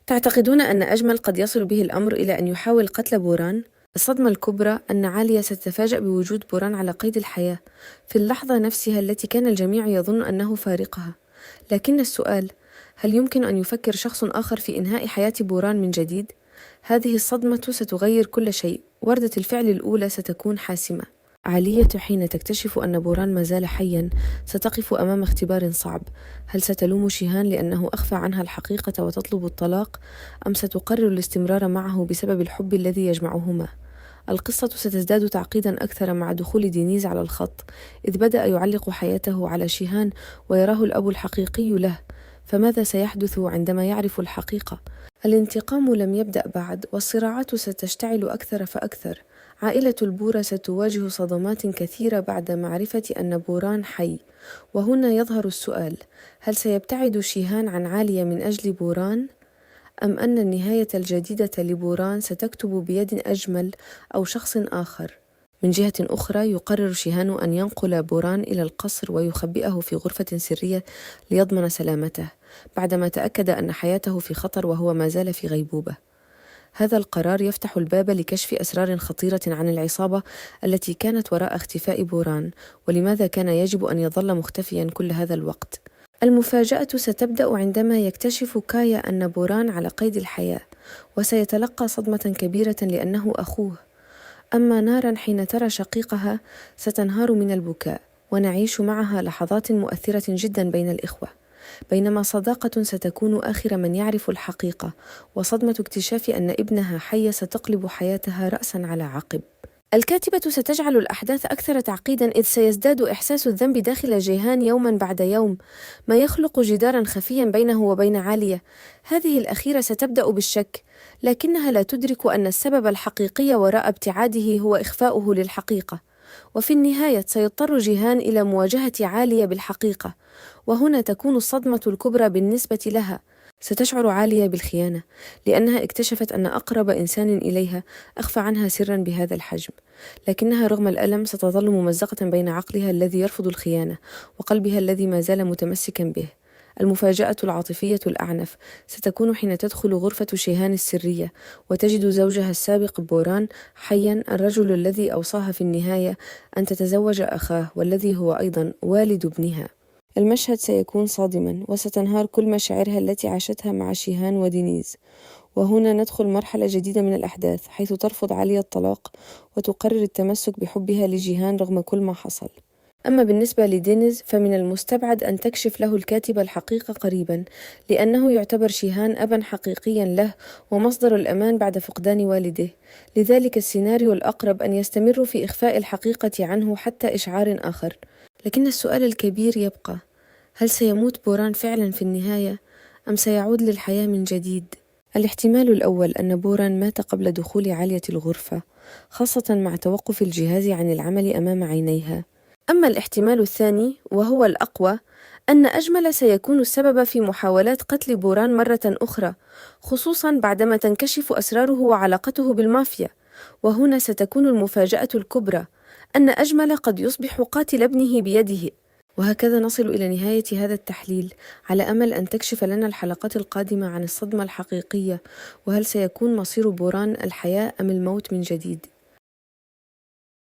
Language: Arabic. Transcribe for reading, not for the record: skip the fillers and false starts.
تعتقدون أن أجمل قد يصل به الأمر إلى أن يحاول قتل بوران؟ الصدمة الكبرى أن عالية ستتفاجأ بوجود بوران على قيد الحياة في اللحظة نفسها التي كان الجميع يظن أنه فارقها. لكن السؤال: هل يمكن أن يفكر شخص آخر في إنهاء حياة بوران من جديد؟ هذه الصدمة ستغير كل شيء. وردة الفعل الأولى ستكون حاسمة. عالية حين تكتشف أن بوران ما زال حياً ستقف أمام اختبار صعب. هل ستلوم شيهان لأنه أخفى عنها الحقيقة وتطلب الطلاق، أم ستقرر الاستمرار معه بسبب الحب الذي يجمعهما؟ القصة ستزداد تعقيداً أكثر مع دخول دينيز على الخط، إذ بدأ يعلق حياته على شيهان ويراه الأب الحقيقي له. فماذا سيحدث عندما يعرف الحقيقة؟ الانتقام لم يبدأ بعد، والصراعات ستشتعل أكثر فأكثر. عائلة البورا ستواجه صدمات كثيرة بعد معرفة أن بوران حي. وهنا يظهر السؤال: هل سيبتعد شيهان عن عالية من أجل بوران؟ أم أن النهاية الجديدة لبوران ستكتب بيد أجمل أو شخص آخر؟ من جهة أخرى، يقرر شيهان أن ينقل بوران إلى القصر ويخبئه في غرفة سرية ليضمن سلامته، بعدما تأكد أن حياته في خطر وهو ما زال في غيبوبة. هذا القرار يفتح الباب لكشف أسرار خطيرة عن العصابة التي كانت وراء اختفاء بوران، ولماذا كان يجب أن يظل مختفيا كل هذا الوقت. المفاجأة ستبدأ عندما يكتشف كايا أن بوران على قيد الحياة، وسيتلقى صدمة كبيرة لأنه أخوه. أما نارا حين ترى شقيقها ستنهار من البكاء، ونعيش معها لحظات مؤثرة جدا بين الإخوة، بينما صداقة ستكون آخر من يعرف الحقيقة، وصدمة اكتشاف أن ابنها حي ستقلب حياتها رأسا على عقب. الكاتبة ستجعل الأحداث أكثر تعقيدا، إذ سيزداد إحساس الذنب داخل جيهان يوما بعد يوم، ما يخلق جدارا خفيا بينه وبين عالية. هذه الأخيرة ستبدأ بالشك، لكنها لا تدرك أن السبب الحقيقي وراء ابتعاده هو إخفاؤه للحقيقة. وفي النهاية سيضطر جيهان إلى مواجهة عالية بالحقيقة، وهنا تكون الصدمة الكبرى بالنسبة لها. ستشعر عالية بالخيانة، لأنها اكتشفت أن أقرب إنسان إليها أخفى عنها سرا بهذا الحجم، لكنها رغم الألم ستظل ممزقة بين عقلها الذي يرفض الخيانة وقلبها الذي ما زال متمسكا به. المفاجأة العاطفية الأعنف ستكون حين تدخل غرفة شيهان السرية وتجد زوجها السابق بوران حيا، الرجل الذي أوصاها في النهاية أن تتزوج أخاه، والذي هو أيضا والد ابنها. المشهد سيكون صادما، وستنهار كل مشاعرها التي عاشتها مع شيهان ودينيز. وهنا ندخل مرحلة جديدة من الأحداث، حيث ترفض عالية الطلاق وتقرر التمسك بحبها لجيهان رغم كل ما حصل. أما بالنسبة لدينيز، فمن المستبعد أن تكشف له الكاتبة الحقيقة قريبا، لأنه يعتبر شيهان أبا حقيقيا له ومصدر الأمان بعد فقدان والده. لذلك السيناريو الأقرب أن يستمروا في إخفاء الحقيقة عنه حتى إشعار آخر. لكن السؤال الكبير يبقى: هل سيموت بوران فعلا في النهاية، أم سيعود للحياة من جديد؟ الاحتمال الأول أن بوران مات قبل دخول عالية الغرفة، خاصة مع توقف الجهاز عن العمل أمام عينيها. أما الاحتمال الثاني وهو الأقوى، أن أجمل سيكون السبب في محاولات قتل بوران مرة أخرى، خصوصا بعدما تنكشف أسراره وعلاقته بالمافيا. وهنا ستكون المفاجأة الكبرى، أن أجمل قد يصبح قاتل ابنه بيده. وهكذا نصل إلى نهاية هذا التحليل، على أمل أن تكشف لنا الحلقات القادمة عن الصدمة الحقيقية، وهل سيكون مصير بوران الحياة أم الموت من جديد.